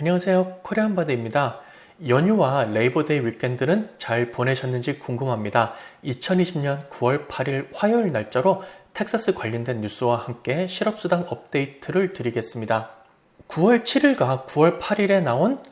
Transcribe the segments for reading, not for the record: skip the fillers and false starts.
안녕하세요. 코리안바드입니다. 연휴와 레이버데이 위켄드는 잘 보내셨는지 궁금합니다. 2020년 9월 8일 화요일 날짜로 텍사스 관련된 뉴스와 함께 실업수당 업데이트를 드리겠습니다. 9월 7일과 9월 8일에 나온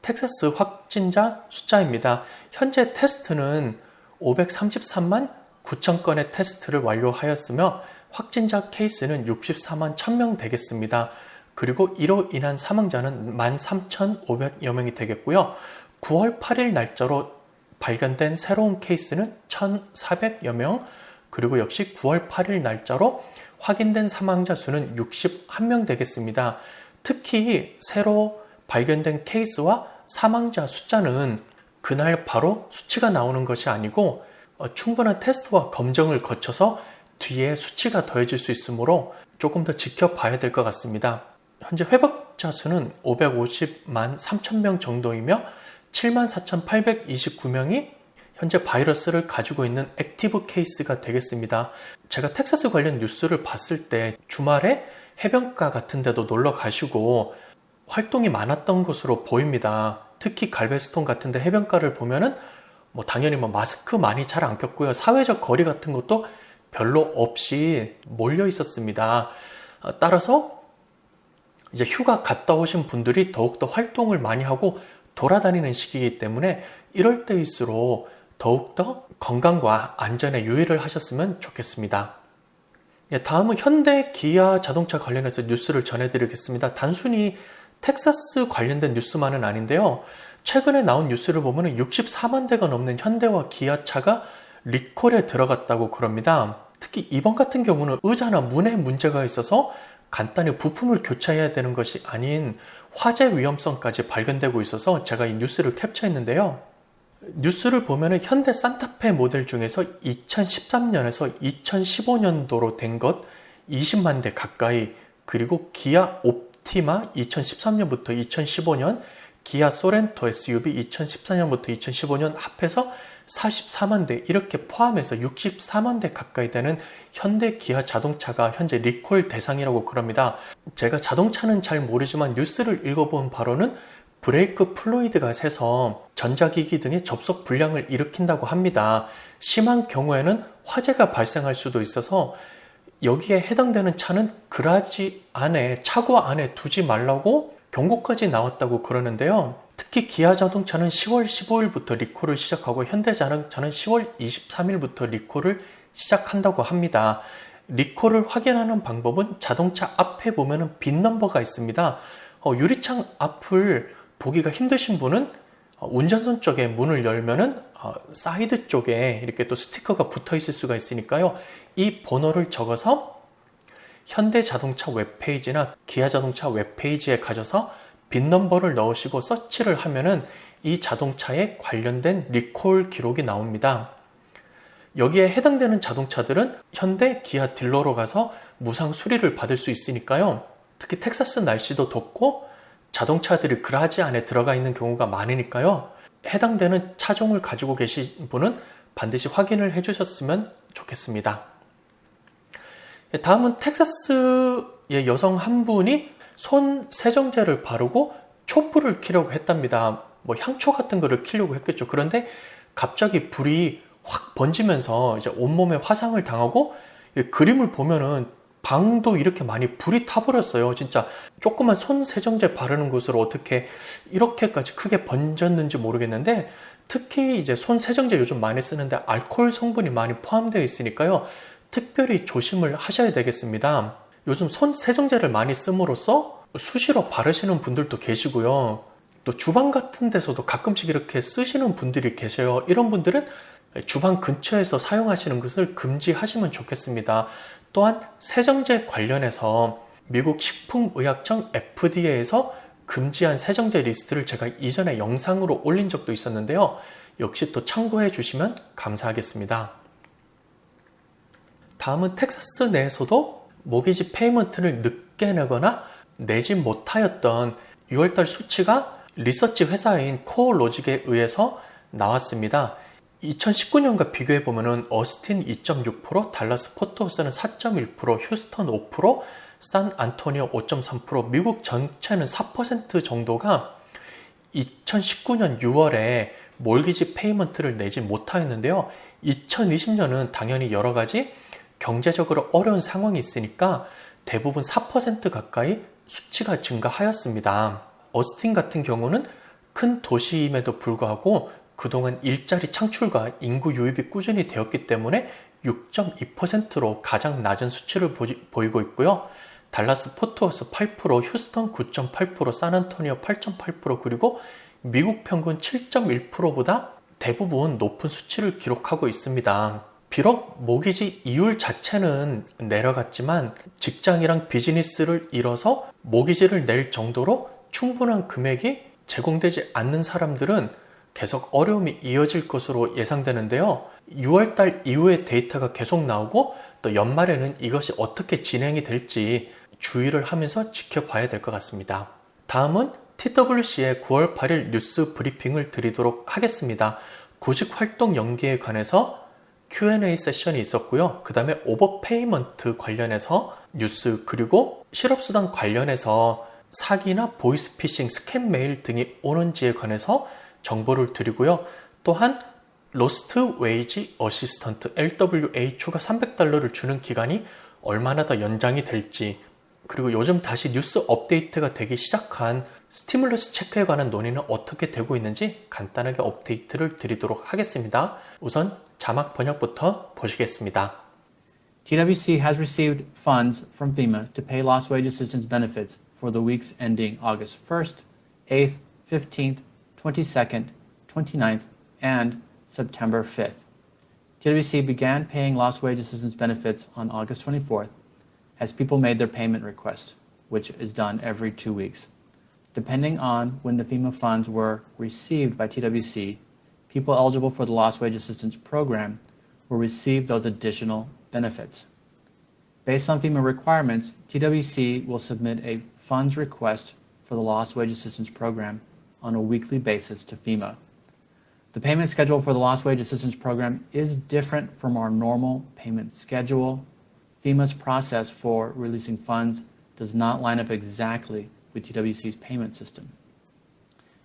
텍사스 확진자 숫자입니다. 현재 테스트는 533만 9천 건의 테스트를 완료하였으며 확진자 케이스는 64만 1000명 되겠습니다. 그리고 이로 인한 사망자는 13,500여 명이 되겠고요. 9월 8일 날짜로 발견된 새로운 케이스는 1,400여 명, 그리고 역시 9월 8일 날짜로 확인된 사망자 수는 61명 되겠습니다. 특히 새로 발견된 케이스와 사망자 숫자는 그날 바로 수치가 나오는 것이 아니고 충분한 테스트와 검정을 거쳐서 뒤에 수치가 더해질 수 있으므로 조금 더 지켜봐야 될 것 같습니다. 현재 회복자 수는 550만 3천 명 정도이며 74,829명이 현재 바이러스를 가지고 있는 액티브 케이스가 되겠습니다. 제가 텍사스 관련 뉴스를 봤을 때 주말에 해변가 같은 데도 놀러 가시고 활동이 많았던 것으로 보입니다. 특히 갈베스톤 같은 데 해변가를 보면은 당연히 마스크 많이 잘 안 꼈고요. 사회적 거리 같은 것도 별로 없이 몰려 있었습니다. 따라서 이제 휴가 갔다 오신 분들이 더욱더 활동을 많이 하고 돌아다니는 시기이기 때문에 이럴 때일수록 더욱더 건강과 안전에 유의를 하셨으면 좋겠습니다. 다음은 현대 기아 자동차 관련해서 뉴스를 전해드리겠습니다. 단순히 텍사스 관련된 뉴스만은 아닌데요. 최근에 나온 뉴스를 보면 64만 대가 넘는 현대와 기아차가 리콜에 들어갔다고 그럽니다. 특히 이번 같은 경우는 의자나 문에 문제가 있어서 간단히 부품을 교체해야 되는 것이 아닌 화재 위험성까지 발견되고 있어서 제가 이 뉴스를 캡처했는데요. 뉴스를 보면 현대 산타페 모델 중에서 2013년에서 2015년도로 된 것 20만 대 가까이, 그리고 기아 옵티마 2013년부터 2015년, 기아 소렌토 SUV 2014년부터 2015년 합해서 44만 대, 이렇게 포함해서 64만 대 가까이 되는 현대 기아 자동차가 현재 리콜 대상이라고 그럽니다. 제가 자동차는 잘 모르지만 뉴스를 읽어본 바로는 브레이크 플루이드가 새서 전자기기 등의 접속 불량을 일으킨다고 합니다. 심한 경우에는 화재가 발생할 수도 있어서 여기에 해당되는 차는 그라지 안에, 차고 안에 두지 말라고 경고까지 나왔다고 그러는데요. 특히 기아 자동차는 10월 15일부터 리콜을 시작하고 현대 자동차는 10월 23일부터 리콜을 시작한다고 합니다. 리콜을 확인하는 방법은 자동차 앞에 보면 빈 넘버가 있습니다. 유리창 앞을 보기가 힘드신 분은 운전석 쪽에 문을 열면은 사이드 쪽에 이렇게 또 스티커가 붙어 있을 수가 있으니까요. 이 번호를 적어서 현대 자동차 웹페이지나 기아 자동차 웹페이지에 가셔서 빈 넘버를 넣으시고 서치를 하면은 이 자동차에 관련된 리콜 기록이 나옵니다. 여기에 해당되는 자동차들은 현대 기아 딜러로 가서 무상 수리를 받을 수 있으니까요. 특히 텍사스 날씨도 덥고 자동차들이 그라지 안에 들어가 있는 경우가 많으니까요. 해당되는 차종을 가지고 계신 분은 반드시 확인을 해주셨으면 좋겠습니다. 다음은 텍사스의 여성 한 분이 손 세정제를 바르고 촛불을 켜려고 했답니다. 향초 같은 거를 켜려고 했겠죠. 그런데 갑자기 불이 확 번지면서 이제 온몸에 화상을 당하고, 그림을 보면은 방도 이렇게 많이 불이 타버렸어요. 진짜 조그만 손 세정제 바르는 곳으로 어떻게 이렇게까지 크게 번졌는지 모르겠는데, 특히 이제 손 세정제 요즘 많이 쓰는데 알코올 성분이 많이 포함되어 있으니까요. 특별히 조심을 하셔야 되겠습니다. 요즘 손 세정제를 많이 씀으로써 수시로 바르시는 분들도 계시고요. 또 주방 같은 데서도 가끔씩 이렇게 쓰시는 분들이 계셔요. 이런 분들은 주방 근처에서 사용하시는 것을 금지하시면 좋겠습니다. 또한 세정제 관련해서 미국 식품의약청 FDA에서 금지한 세정제 리스트를 제가 이전에 영상으로 올린 적도 있었는데요. 역시 또 참고해 주시면 감사하겠습니다. 다음은 텍사스 내에서도 모기지 페이먼트를 늦게 내거나 내지 못하였던 6월달 수치가 리서치 회사인 코어로직에 의해서 나왔습니다. 2019년과 비교해보면 어스틴 2.6%, 달라스 포트호스는 4.1%, 휴스턴 5%, 산안토니오 5.3%, 미국 전체는 4% 정도가 2019년 6월에 몰기지 페이먼트를 내지 못하였는데요. 2020년은 당연히 여러 가지 경제적으로 어려운 상황이 있으니까 대부분 4% 가까이 수치가 증가하였습니다. 어스틴 같은 경우는 큰 도시임에도 불구하고 그동안 일자리 창출과 인구 유입이 꾸준히 되었기 때문에 6.2%로 가장 낮은 수치를 보이고 있고요. 달라스 포트워스 8%, 휴스턴 9.8%, 산안토니오 8.8%, 그리고 미국 평균 7.1%보다 대부분 높은 수치를 기록하고 있습니다. 비록 모기지 이율 자체는 내려갔지만 직장이랑 비즈니스를 잃어서 모기지를 낼 정도로 충분한 금액이 제공되지 않는 사람들은 계속 어려움이 이어질 것으로 예상되는데요. 6월달 이후의 데이터가 계속 나오고 또 연말에는 이것이 어떻게 진행이 될지 주의를 하면서 지켜봐야 될 것 같습니다. 다음은 TWC의 9월 8일 뉴스 브리핑을 드리도록 하겠습니다. 구직 활동 연기에 관해서 Q&A 세션이 있었고요. 그 다음에 오버페이먼트 관련해서 뉴스, 그리고 실업수당 관련해서 사기나 보이스피싱, 스캠 메일 등이 오는지에 관해서 정보를 드리고요. 또한 로스트 웨이지 어시스턴트 LWA 추가 $300를 주는 기간이 얼마나 더 연장이 될지, 그리고 요즘 다시 뉴스 업데이트가 되기 시작한 스티뮬러스 체크에 관한 논의는 어떻게 되고 있는지 간단하게 업데이트를 드리도록 하겠습니다. 우선 자막 번역부터 보시겠습니다. TWC has received funds from FEMA to pay lost wage assistance benefits for the weeks ending August 1st, 8th, 15th, 22nd, 29th, and September 5th. TWC began paying lost wage assistance benefits on August 24th as people made their payment requests, which is done every 2 weeks. Depending on when the FEMA funds were received by TWC, people eligible for the lost wage assistance program will receive those additional benefits. Based on FEMA requirements, TWC will submit a funds request for the lost wage assistance program on a weekly basis to FEMA. The payment schedule for the lost wage assistance program is different from our normal payment schedule. FEMA's process for releasing funds does not line up exactly with TWC's payment system.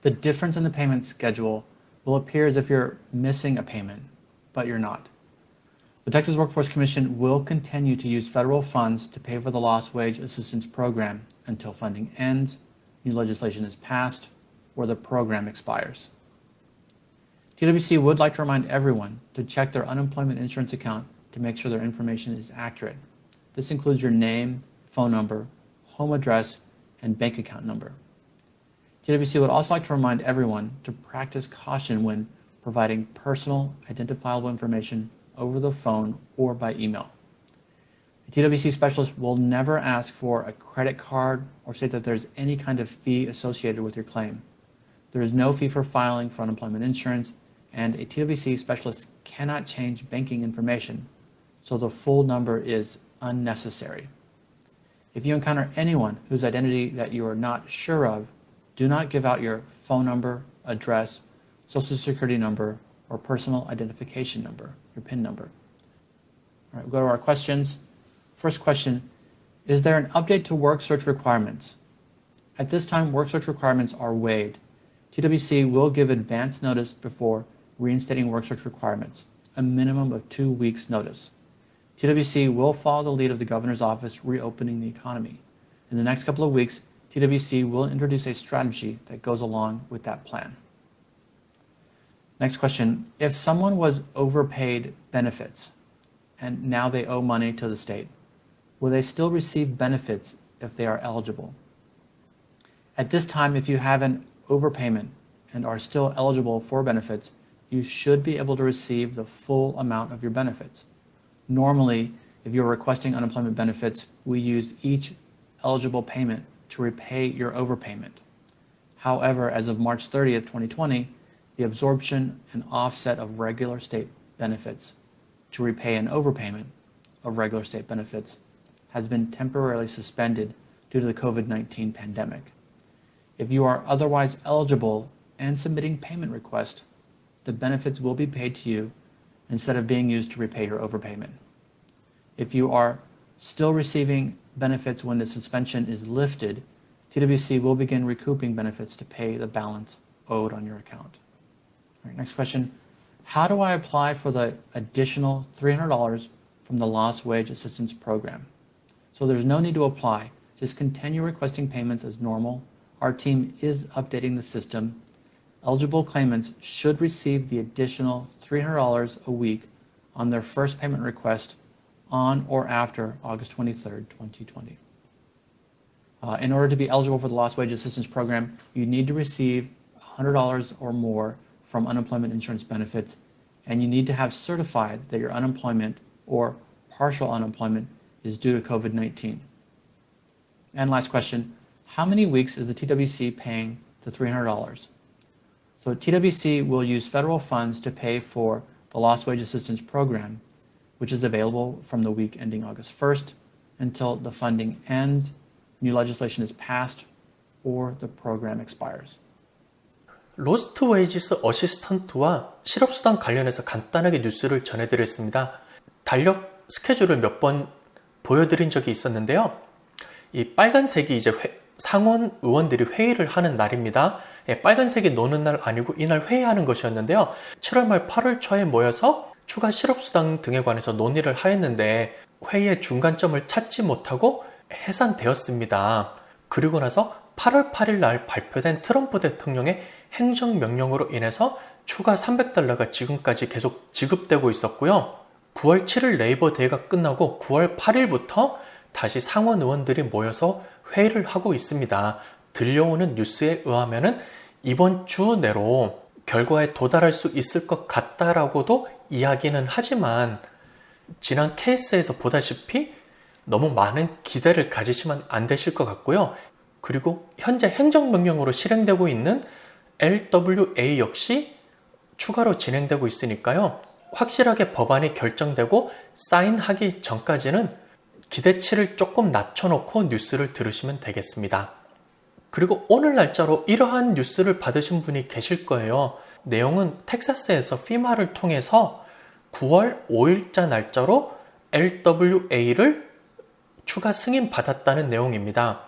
The difference in the payment schedule will appear as if you're missing a payment, but you're not. The Texas Workforce Commission will continue to use federal funds to pay for the lost wage assistance program until funding ends, new legislation is passed, or the program expires. TWC would like to remind everyone to check their unemployment insurance account to make sure their information is accurate. This includes your name, phone number, home address, and bank account number. TWC would also like to remind everyone to practice caution when providing personal identifiable information over the phone or by email. A TWC specialist will never ask for a credit card or state that there's any kind of fee associated with your claim. There is no fee for filing for unemployment insurance, and a TWC specialist cannot change banking information, so the full number is unnecessary. If you encounter anyone whose identity that you are not sure of, do not give out your phone number, address, social security number, or personal identification number, your PIN number. All right, we'll go to our questions. First question, is there an update to work search requirements? At this time, work search requirements are waived. TWC will give advance notice before reinstating work search requirements, a minimum of 2 weeks notice. TWC will follow the lead of the governor's office reopening the economy. In the next couple of weeks, TWC will introduce a strategy that goes along with that plan. Next question, if someone was overpaid benefits and now they owe money to the state, will they still receive benefits if they are eligible? At this time, if you have an overpayment and are still eligible for benefits, you should be able to receive the full amount of your benefits. Normally, if you're requesting unemployment benefits, we use each eligible payment to repay your overpayment. However, as of March 30th, 2020, the absorption and offset of regular state benefits to repay an overpayment of regular state benefits has been temporarily suspended due to the COVID-19 pandemic. If you are otherwise eligible and submitting payment requests, the benefits will be paid to you instead of being used to repay your overpayment. If you are still receiving benefits when the suspension is lifted, TWC will begin recouping benefits to pay the balance owed on your account. All right, next question. How do I apply for the additional $300 from the Lost Wage Assistance Program? So there's no need to apply. Just continue requesting payments as normal. Our team is updating the system. Eligible claimants should receive the additional $300 a week on their first payment request on or after August 23rd, 2020. In order to be eligible for the Lost Wage Assistance Program, you need to receive $100 or more from unemployment insurance benefits, and you need to have certified that your unemployment or partial unemployment is due to COVID-19. And last question, how many weeks is the TWC paying the $300? So TWC will use federal funds to pay for the Lost Wage Assistance Program, which is available from the week ending August 1st until the funding ends, new legislation is passed, or the program expires. 로스트 웨이지스 어시스턴트와 실업수당 관련해서 간단하게 뉴스를 전해드렸습니다. 달력 스케줄을 몇 번 보여드린 적이 있었는데요. 이 빨간색이 이제 상원 의원들이 회의를 하는 날입니다. 빨간색이 노는 날 아니고 이날 회의하는 것이었는데요. 7월 말 8월 초에 모여서 추가 실업수당 등에 관해서 논의를 하였는데 회의의 중간점을 찾지 못하고 해산되었습니다. 그리고 나서 8월 8일 날 발표된 트럼프 대통령의 행정명령으로 인해서 추가 $300가 지금까지 계속 지급되고 있었고요. 9월 7일 네이버 데이가 끝나고 9월 8일부터 다시 상원 의원들이 모여서 회의를 하고 있습니다. 들려오는 뉴스에 의하면은 이번 주 내로 결과에 도달할 수 있을 것 같다라고도 이야기는 하지만 지난 케이스에서 보다시피 너무 많은 기대를 가지시면 안 되실 것 같고요. 그리고 현재 행정명령으로 실행되고 있는 LWA 역시 추가로 진행되고 있으니까요. 확실하게 법안이 결정되고 사인하기 전까지는 기대치를 조금 낮춰놓고 뉴스를 들으시면 되겠습니다. 그리고 오늘 날짜로 이러한 뉴스를 받으신 분이 계실 거예요. 내용은 텍사스에서 FEMA를 통해서 9월 5일자 날짜로 LWA를 추가 승인받았다는 내용입니다.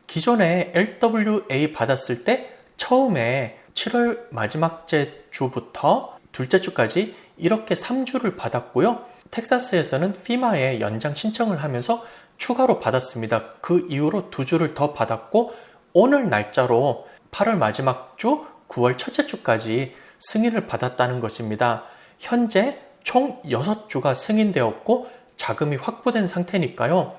기존에 LWA 받았을 때 처음에 7월 마지막 주부터 둘째 주까지 이렇게 3주를 받았고요. 텍사스에서는 FEMA에 연장 신청을 하면서 추가로 받았습니다. 그 이후로 2주를 더 받았고 오늘 날짜로 8월 마지막 주, 9월 첫째 주까지 승인을 받았다는 것입니다. 현재 총 6주가 승인되었고 자금이 확보된 상태니까요.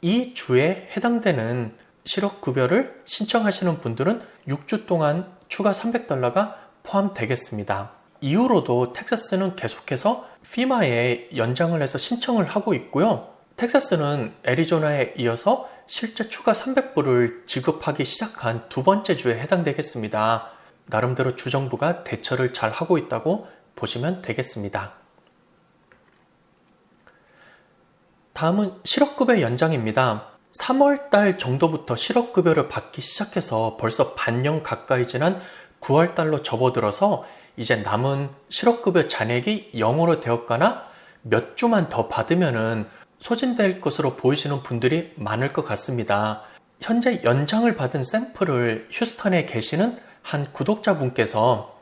이 주에 해당되는 실업급여를 신청하시는 분들은 6주 동안 추가 $300가 포함되겠습니다. 이후로도 텍사스는 계속해서 FEMA에 연장을 해서 신청을 하고 있고요. 텍사스는 애리조나에 이어서 실제 추가 $300을 지급하기 시작한 두 번째 주에 해당되겠습니다. 나름대로 주정부가 대처를 잘 하고 있다고 보시면 되겠습니다. 다음은 실업급여 연장입니다. 3월달 정도부터 실업급여를 받기 시작해서 벌써 반년 가까이 지난 9월달로 접어들어서 이제 남은 실업급여 잔액이 0으로 되었거나 몇 주만 더 받으면은 소진될 것으로 보이시는 분들이 많을 것 같습니다. 현재 연장을 받은 샘플을 휴스턴에 계시는 한 구독자분께서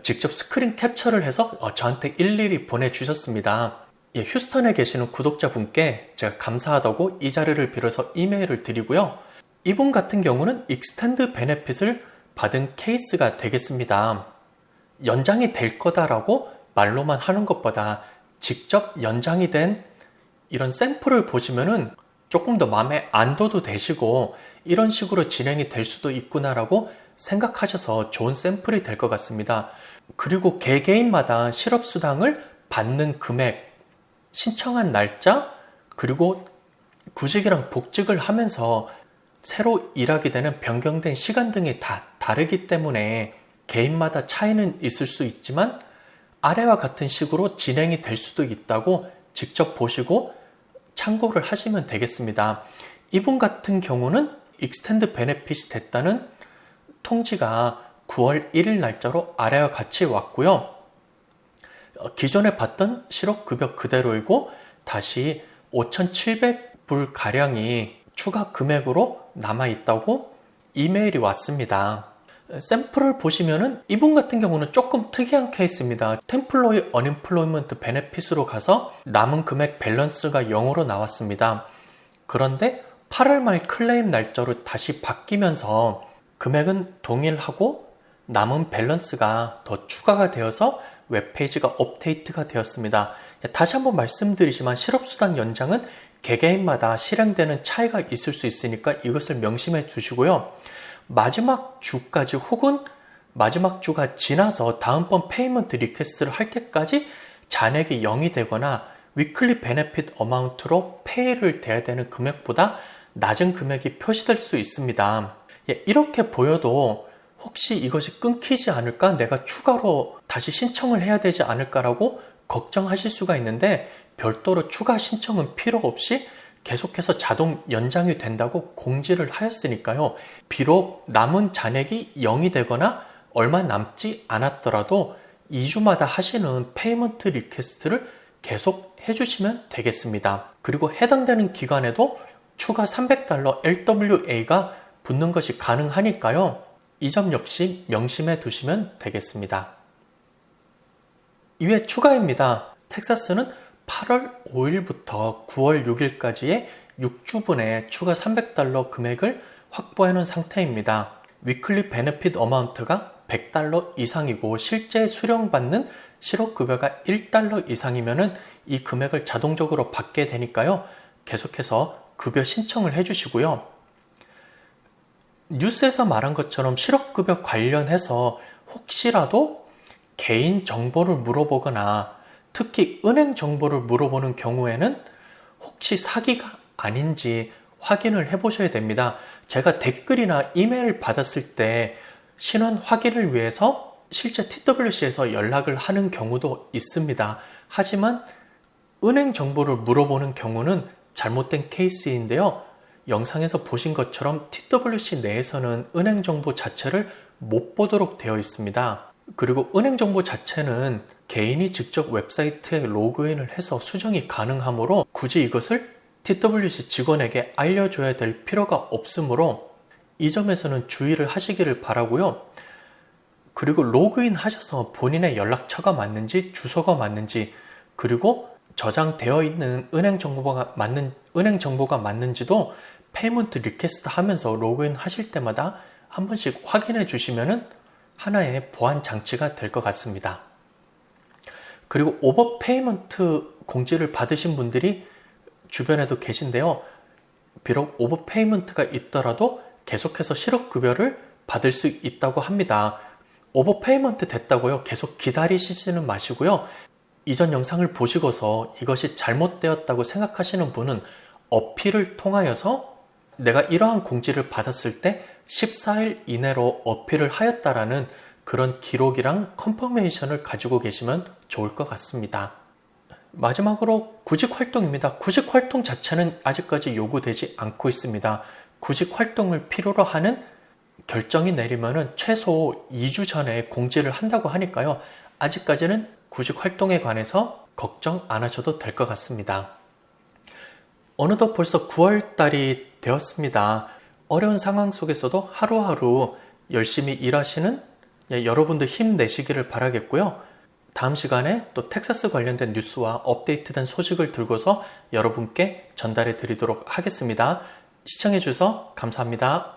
직접 스크린 캡처를 해서 저한테 일일이 보내주셨습니다. 휴스턴에 계시는 구독자분께 제가 감사하다고 이 자리를 빌어서 이메일을 드리고요. 이분 같은 경우는 익스텐드 베네핏을 받은 케이스가 되겠습니다. 연장이 될 거다라고 말로만 하는 것보다 직접 연장이 된 이런 샘플을 보시면은 조금 더 마음에 안도도 되시고 이런 식으로 진행이 될 수도 있구나라고 생각하셔서 좋은 샘플이 될 것 같습니다. 그리고 개개인마다 실업수당을 받는 금액, 신청한 날짜, 그리고 구직이랑 복직을 하면서 새로 일하게 되는 변경된 시간 등이 다 다르기 때문에 개인마다 차이는 있을 수 있지만 아래와 같은 식으로 진행이 될 수도 있다고 직접 보시고 참고를 하시면 되겠습니다. 이분 같은 경우는 익스텐드 베네핏이 됐다는 통지가 9월 1일 날짜로 아래와 같이 왔고요. 기존에 받던 실업급여 그대로이고 다시 불 가량이 추가 금액으로 남아있다고 이메일이 왔습니다. 샘플을 보시면은 이분 같은 경우는 조금 특이한 케이스입니다. 템플로이 어님플로이먼트 베네핏으로 가서 남은 금액 밸런스가 0으로 나왔습니다. 그런데 8월 말 클레임 날짜로 다시 바뀌면서 금액은 동일하고 남은 밸런스가 더 추가가 되어서 웹페이지가 업데이트가 되었습니다. 다시 한번 말씀드리지만 실업수당 연장은 개개인마다 실행되는 차이가 있을 수 있으니까 이것을 명심해 두시고요. 마지막 주까지 혹은 마지막 주가 지나서 다음번 페이먼트 리퀘스트를 할 때까지 잔액이 0이 되거나 위클리 베네핏 어마운트로 페이를 돼야 되는 금액보다 낮은 금액이 표시될 수 있습니다. 이렇게 보여도 혹시 이것이 끊기지 않을까? 내가 추가로 다시 신청을 해야 되지 않을까라고 걱정하실 수가 있는데 별도로 추가 신청은 필요 없이 계속해서 자동 연장이 된다고 공지를 하였으니까요. 비록 남은 잔액이 0이 되거나 얼마 남지 않았더라도 2주마다 하시는 페이먼트 리퀘스트를 계속 해주시면 되겠습니다. 그리고 해당되는 기간에도 추가 $300 LWA가 붙는 것이 가능하니까요. 이 점 역시 명심해 두시면 되겠습니다. 이외 추가입니다. 텍사스는 8월 5일부터 9월 6일까지의 6주분의 추가 $300 금액을 확보해 놓은 상태입니다. 위클리 베네핏 어마운트가 $100 이상이고 실제 수령받는 실업급여가 $1 이상이면 이 금액을 자동적으로 받게 되니까요. 계속해서 급여 신청을 해주시고요. 뉴스에서 말한 것처럼 실업급여 관련해서 혹시라도 개인 정보를 물어보거나 특히 은행 정보를 물어보는 경우에는 혹시 사기가 아닌지 확인을 해보셔야 됩니다. 제가 댓글이나 이메일 받았을 때 신원 확인을 위해서 실제 TWC에서 연락을 하는 경우도 있습니다. 하지만 은행 정보를 물어보는 경우는 잘못된 케이스인데요. 영상에서 보신 것처럼 TWC 내에서는 은행 정보 자체를 못 보도록 되어 있습니다. 그리고 은행 정보 자체는 개인이 직접 웹사이트에 로그인을 해서 수정이 가능하므로 굳이 이것을 TWC 직원에게 알려줘야 될 필요가 없으므로 이 점에서는 주의를 하시기를 바라고요. 그리고 로그인 하셔서 본인의 연락처가 맞는지 주소가 맞는지 그리고 저장되어 있는 은행 정보가 맞는지도 페이먼트 리퀘스트 하면서 로그인 하실 때마다 한 번씩 확인해 주시면 하나의 보안 장치가 될 것 같습니다. 그리고 오버 페이먼트 공지를 받으신 분들이 주변에도 계신데요. 비록 오버 페이먼트가 있더라도 계속해서 실업급여를 받을 수 있다고 합니다. 오버 페이먼트 됐다고요? 계속 기다리시지는 마시고요. 이전 영상을 보시고서 이것이 잘못되었다고 생각하시는 분은 어필을 통하여서 내가 이러한 공지를 받았을 때 14일 이내로 어필을 하였다라는 그런 기록이랑 컨퍼메이션을 가지고 계시면 좋을 것 같습니다. 마지막으로 구직 활동입니다. 구직 활동 자체는 아직까지 요구되지 않고 있습니다. 구직 활동을 필요로 하는 결정이 내리면은 최소 2주 전에 공지를 한다고 하니까요. 아직까지는 구직 활동에 관해서 걱정 안 하셔도 될 것 같습니다. 어느덧 벌써 9월 달이 되었습니다. 어려운 상황 속에서도 하루하루 열심히 일하시는 여러분들 힘내시기를 바라겠고요. 다음 시간에 또 텍사스 관련된 뉴스와 업데이트된 소식을 들고서 여러분께 전달해 드리도록 하겠습니다. 시청해 주셔서 감사합니다.